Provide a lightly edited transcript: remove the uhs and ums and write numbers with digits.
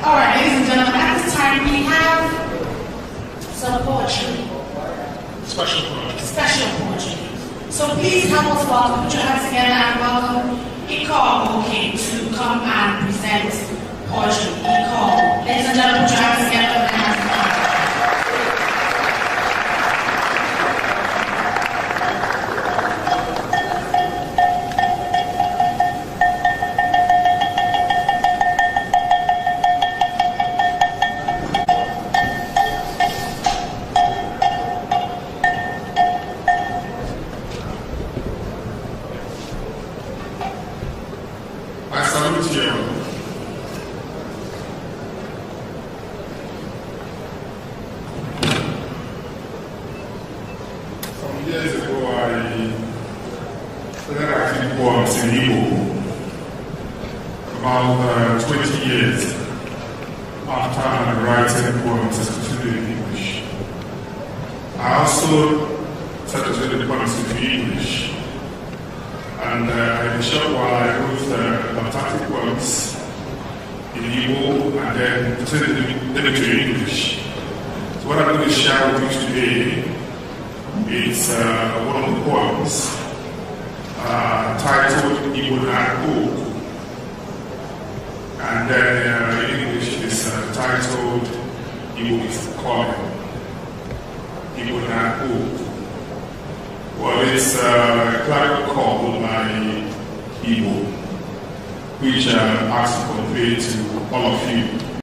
All right, ladies and gentlemen, at this time we have some poetry, Special project. special poetry. So please help us welcome, put your hands together and welcome Iko Oke to come and present poetry. Iko, ladies and gentlemen, put your hands together and hands together. I salute you. Some years ago, I started writing poems in Igbo. About 20 years after writing poems, especially in English. I also started writing poems in English. And in a short while, I wrote fantastic poems in Igbo and then translated them into English. So what I'm going to share with you today is one of the poems titled Igbo Naku. And then in English it's titled Igbo is Calling. Igbo Naku. Well, it's a clarion call by Igbo, which I ask to convey to all of you.